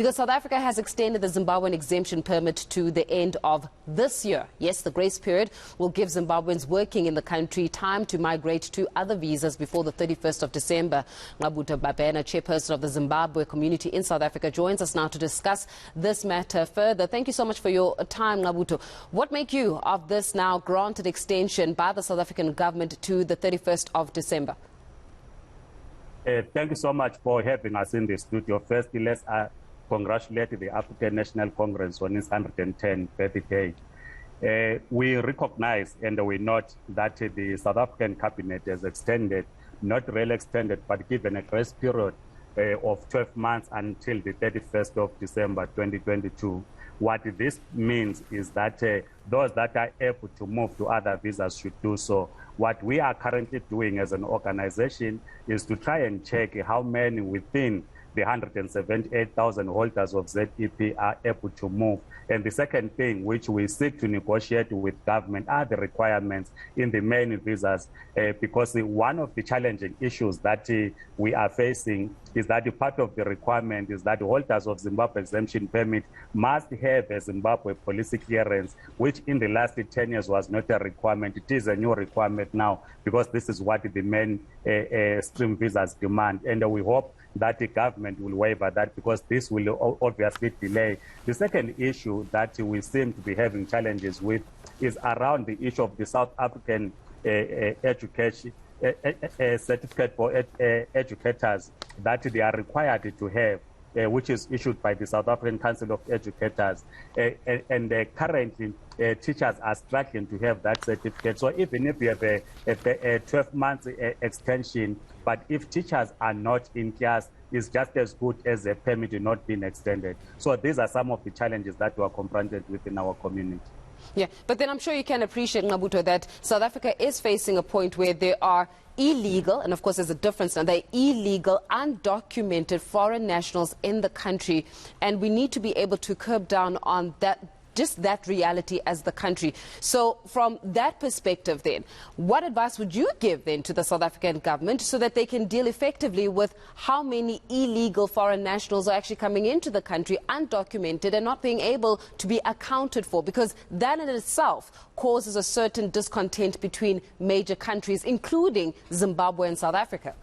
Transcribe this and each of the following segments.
Because South Africa has extended the Zimbabwean exemption permit to the end of this year. Yes, the grace period will give Zimbabweans working in the country time to migrate to other visas before the 31st of December. Nqgabutho Mabhena Chairperson of the Zimbabwe Community in South Africa, joins us now to discuss this matter further. Thank you so much for your time, Nqgabutho. What make you of this now granted extension by the South African government to the 31st of December? Thank you so much for having us in the studio. Firstly, let's congratulate the African National Congress on its 110th birthday. We recognize and we note that the South African cabinet has extended, not really extended, but given a grace period of 12 months until the 31st of December 2022. What this means is that those that are able to move to other visas should do so. What we are currently doing as an organization is to try and check how many within the 178,000 holders of ZEP are able to move. And the second thing which we seek to negotiate with government are the requirements in the main visas, because one of the challenging issues that we are facing is that part of the requirement is that holders of Zimbabwe exemption permit must have a Zimbabwe police clearance, which in the last 10 years was not a requirement. It is a new requirement now, because this is what the main stream visas demand. And we hope that the government will waiver that, because this will obviously delay. The second issue that we seem to be having challenges with is around the issue of the South African education certificate for educators that they are required to have, which is issued by the South African Council of Educators. And currently, teachers are struggling to have that certificate. So even if you have a 12-month extension, but if teachers are not in class, it's just as good as a permit not being extended. So these are some of the challenges that we are confronted with in our community. Yeah, but then I'm sure you can appreciate, Nqgabutho, that South Africa is facing a point where there are illegal, and of course there's a difference now, they're illegal, undocumented foreign nationals in the country, and we need to be able to curb down on that, just that reality as the country. So from that perspective then, what advice would you give then to the South African government so that they can deal effectively with how many illegal foreign nationals are actually coming into the country undocumented and not being able to be accounted for? Because that in itself causes a certain discontent between major countries, including Zimbabwe and South Africa.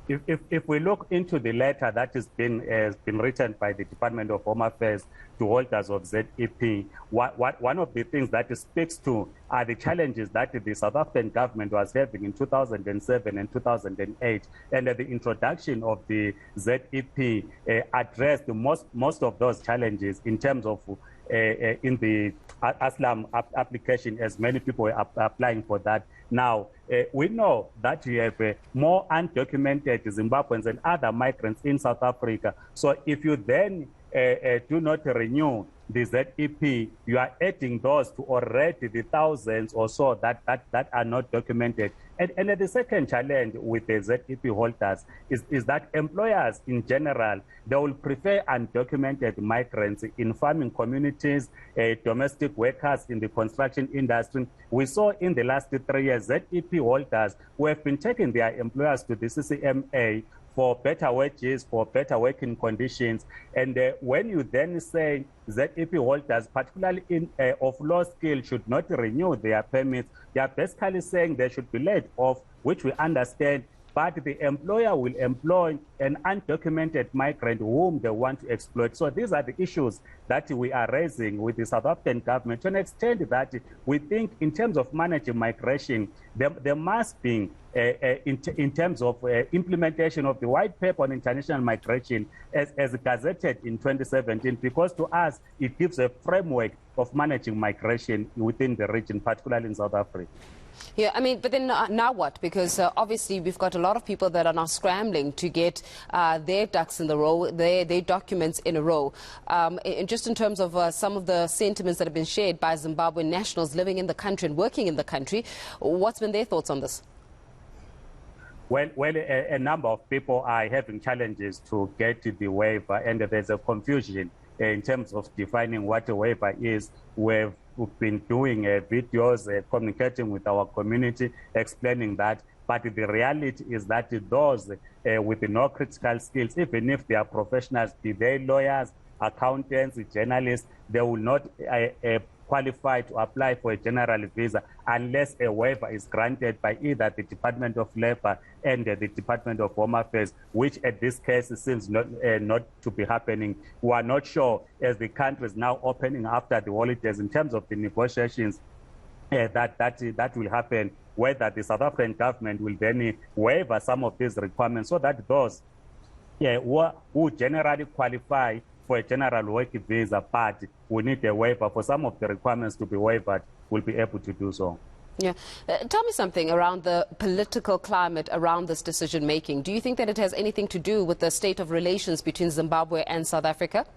If we look into the letter that has been written by the Department of Home Affairs to holders of ZEP, one of the things that it speaks to are the challenges that the South African government was having in 2007 and 2008, and the introduction of the ZEP addressed most of those challenges in terms of in the Asylum application, as many people are applying for that. Now, we know that you have more undocumented Zimbabweans and other migrants in South Africa. So if you then do not renew the ZEP, you are adding those to already the thousands or so that are not documented. And the second challenge with the ZEP holders is that employers in general, they will prefer undocumented migrants in farming communities, domestic workers in the construction industry. We saw in the last 3 years, ZEP holders who have been taking their employers to the CCMA for better wages, for better working conditions. And when you then say ZEP holders, particularly of low skill, should not renew their permits, they are basically saying they should be laid off, which we understand, but the employer will employ an undocumented migrant whom they want to exploit. So these are the issues that we are raising with the South African government to an extent that we think in terms of managing migration, there must be, in terms of implementation of the white paper on international migration as gazetted in 2017, because to us, it gives a framework of managing migration within the region, particularly in South Africa. Yeah, I mean, but then now what? Because obviously we've got a lot of people that are now scrambling to get their ducks in the row, their documents in a row. And just in terms of some of the sentiments that have been shared by Zimbabwean nationals living in the country and working in the country, what's been their thoughts on this? Well, a number of people are having challenges to get the waiver, and there's a confusion in terms of defining what a waiver is. We've been doing videos, communicating with our community, explaining that But the reality is that those with no critical skills, even if they are professionals, be they lawyers, accountants, journalists, they will not qualify to apply for a general visa unless a waiver is granted by either the Department of Labor and the Department of Home Affairs, which at this case seems not to be happening. We are not sure, as the country is now opening after the holidays, in terms of the negotiations that will happen, whether the South African government will then waiver some of these requirements so that those who generally qualify for a general work visa, but we need a waiver for some of the requirements to be waived, will be able to do so. Yeah. Tell me something around the political climate around this decision making. Do you think that it has anything to do with the state of relations between Zimbabwe and South Africa?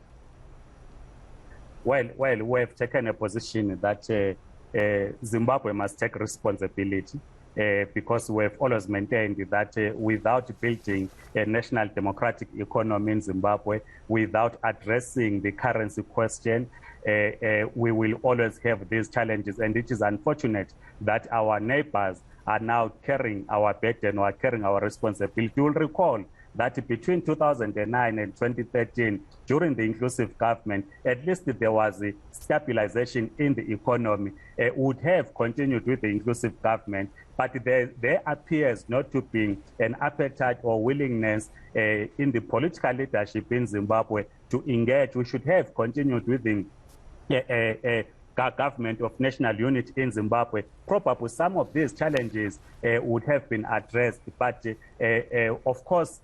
Well, we've taken a position that Zimbabwe must take responsibility. Because we've always maintained that without building a national democratic economy in Zimbabwe, without addressing the currency question, we will always have these challenges. And it is unfortunate that our neighbors are now carrying our burden or carrying our responsibility. You will recall that between 2009 and 2013, during the inclusive government, at least there was a stabilization in the economy. Would have continued with the inclusive government, but there appears not to be an appetite or willingness in the political leadership in Zimbabwe to engage. We should have continued with the government of national unity in Zimbabwe. Probably some of these challenges would have been addressed, but of course,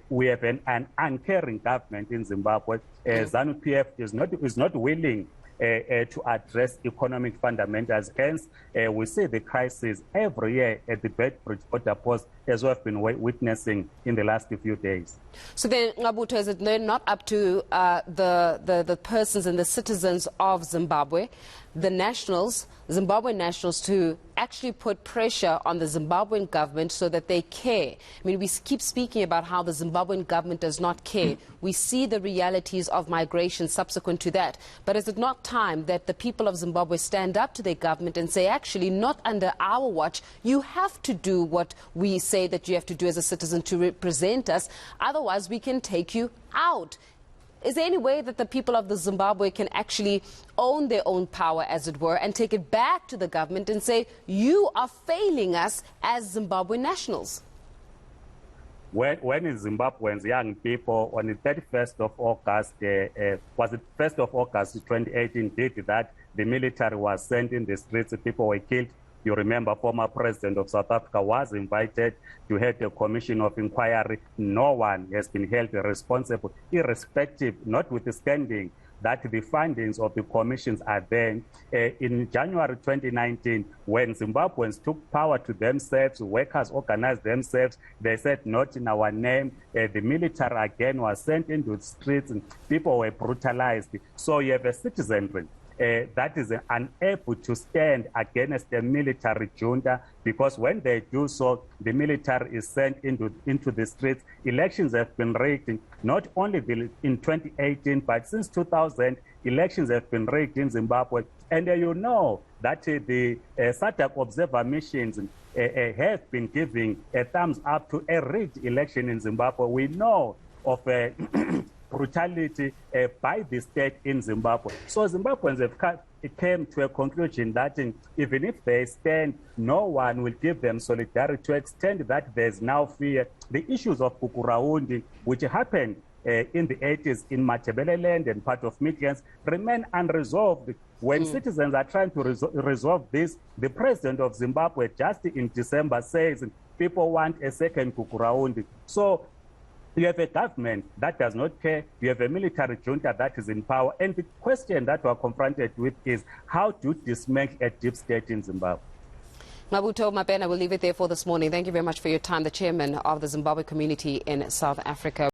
we have an uncaring government in Zimbabwe. ZANU-PF is not willing to address economic fundamentals. Hence, we see the crisis every year at the Bedford border post, as we have been witnessing in the last few days. So then, Nqgabutho, is it not up to the persons and the citizens of Zimbabwe, the nationals, Zimbabwean nationals, to actually put pressure on the Zimbabwean government so that they care? I mean, we keep speaking about how the Zimbabwean government does not care. We see the realities of migration subsequent to that. But is it not time that the people of Zimbabwe stand up to their government and say, actually, not under our watch, you have to do what we say that you have to do as a citizen to represent us, otherwise we can take you out? Is there any way that the people of the Zimbabwe can actually own their own power, as it were, and take it back to the government and say, you are failing us as Zimbabwean nationals? When Zimbabweans, young people, on the 31st of August, was it 1st of August 2018, did that, the military was sent in the streets, people were killed. You remember, former president of South Africa was invited to head a commission of inquiry. No one has been held responsible, irrespective, notwithstanding that the findings of the commissions are there. In January 2019, when Zimbabweans took power to themselves, workers organized themselves, they said, not in our name. The military again was sent into the streets and people were brutalized. So you have a citizenry that is unable to stand against the military junta, because when they do so, the military is sent into the streets. Elections have been rigged, not only in 2018, but since 2000, elections have been rigged in Zimbabwe. And you know that the SADC observer missions have been giving a thumbs up to a rigged election in Zimbabwe. We know of brutality by the state in Zimbabwe. So Zimbabweans have came to a conclusion that even if they stand, no one will give them solidarity, to extend that there's now fear. The issues of Kukuraundi, which happened in the 80s in Matabeleland and part of Midlands, remain unresolved. When citizens are trying to resolve this, the president of Zimbabwe just in December says people want a second Kukuraundi. So you have a government that does not care. You have a military junta that is in power. And the question that we're confronted with is how to dismantle a deep state in Zimbabwe. Nqgabutho Mabhena, we'll leave it there for this morning. Thank you very much for your time, the chairman of the Zimbabwe community in South Africa.